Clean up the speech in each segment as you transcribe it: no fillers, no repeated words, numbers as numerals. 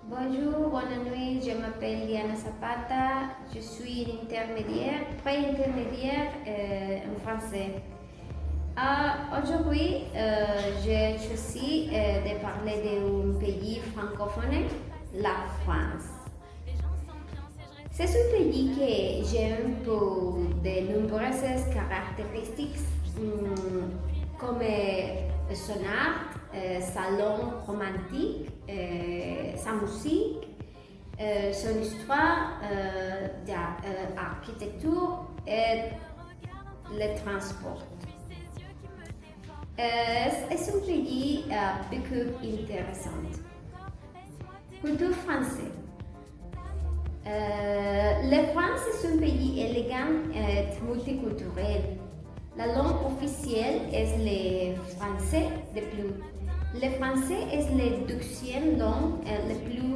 Bonjour, bonne nuit, je m'appelle Liana Zapata, je suis une intermédiaire, pré-intermédiaire en français. Aujourd'hui, j'ai choisi de parler d'un pays francophone, la France. C'est un pays que j'aime pour de nombreuses caractéristiques comme son art, sa langue romantique, sa musique, son histoire d'architecture et le transport. C'est un pays beaucoup intéressant. Culture française. La France est un pays élégant et multiculturel. La langue officielle est le français de plus. Le français est la deuxième langue la plus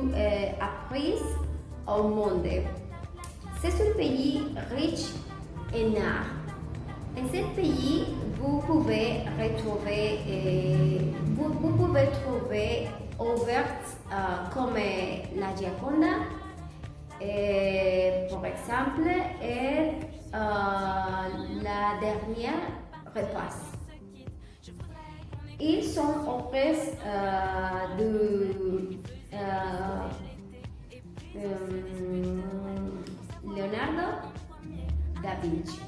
apprise au monde. C'est un pays riche en art. En ce pays, vous pouvez trouver œuvres comme la Gioconda, par exemple, et la dernière repas. Ils sont œuvres de Leonardo da Vinci.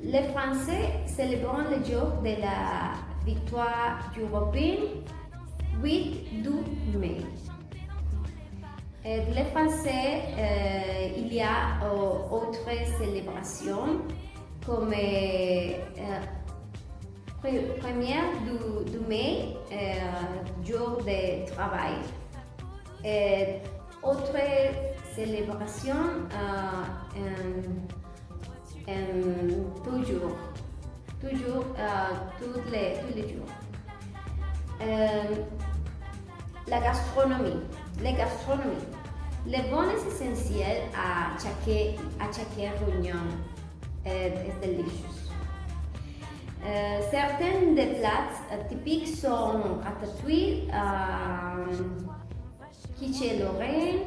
Les Français célébrent le jour de la victoire européenne 8 mai. Les Français, il y a autres célébrations comme première du mai, jour de travail. Autre célébration toujours, tous les jours. La gastronomie. Le bon est essentiel à chaque réunion. C'est délicieux. Certains des plats typiques sont ratatouille, quiche Lorraine,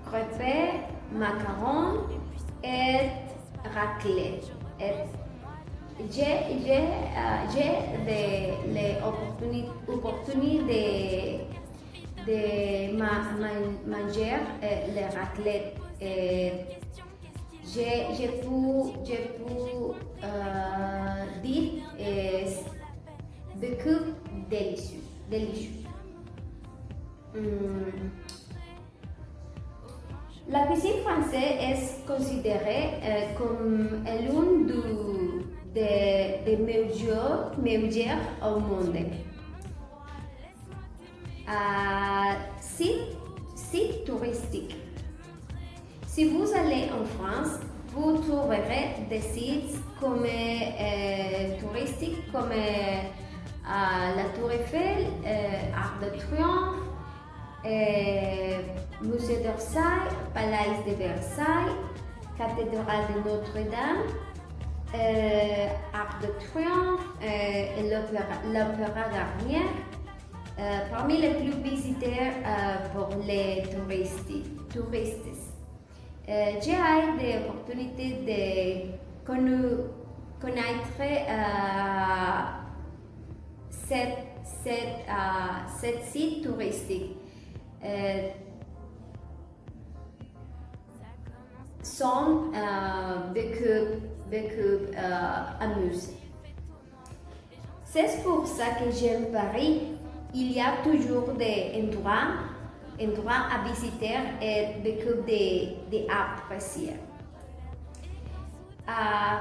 crêpes, macarons et raclette. J'ai l'opportunité de manger les raclettes. Je peux dire beaucoup délicieux. La cuisine française est considérée comme l'une des meilleures au monde. Site touristique. Si vous allez en France, vous trouverez des sites touristiques comme la Tour Eiffel, Arc de Triomphe, Musée d'Orsay, Palais de Versailles, Cathédrale de Notre-Dame, Arc de Triomphe et l'Opéra Garnier, parmi les plus visités pour les touristes. J'ai eu l'opportunité de connaître cette site touristique. Sont beaucoup amusés. C'est pour ça que j'aime Paris. Il y a toujours des endroits à visiter et beaucoup d'apprécier.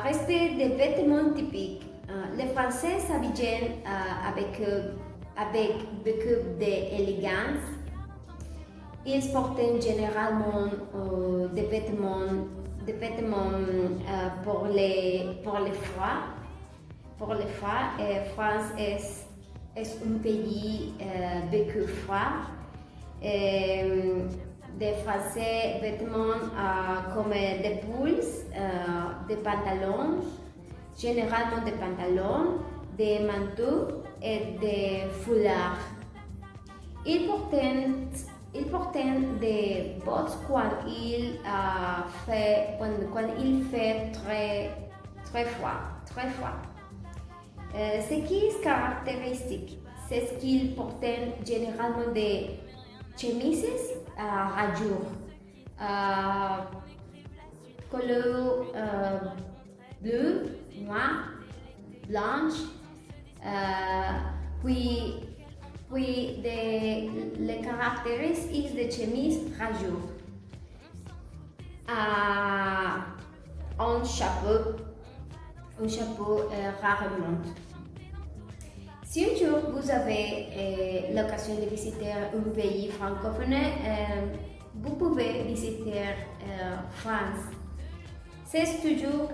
Respect des vêtements typiques. Les Français s'habillent avec beaucoup d'élégance. Ils portent généralement des vêtements pour le froid. Pour le froid, France est un pays beaucoup froid. Des Français vêtements comme des pulls, des pantalons, généralement des pantalons, des manteaux et des foulards. Ils portent des bottes quand il fait très froid. Ce qui est caractéristique, c'est qu'ils portent généralement des chemises à rayures, couleur bleu, noir, blanche, puis les caractéristiques de chemise rayures. Un chapeau rarement. Si un jour vous avez l'occasion de visiter un pays francophone, vous pouvez visiter France. C'est toujours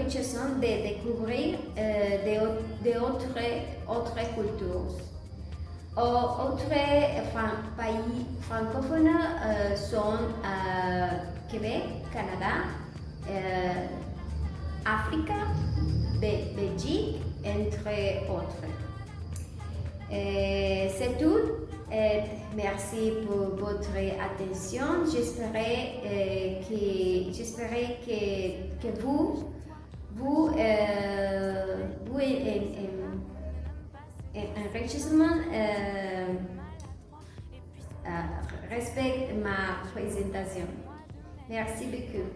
enrichissant de découvrir d'autres cultures. Autres pays francophones sont Québec, Canada, Afrique, Belgique, entre autres. C'est tout. Merci pour votre attention. J'espère que vous enrichissement respecte ma présentation. Merci beaucoup.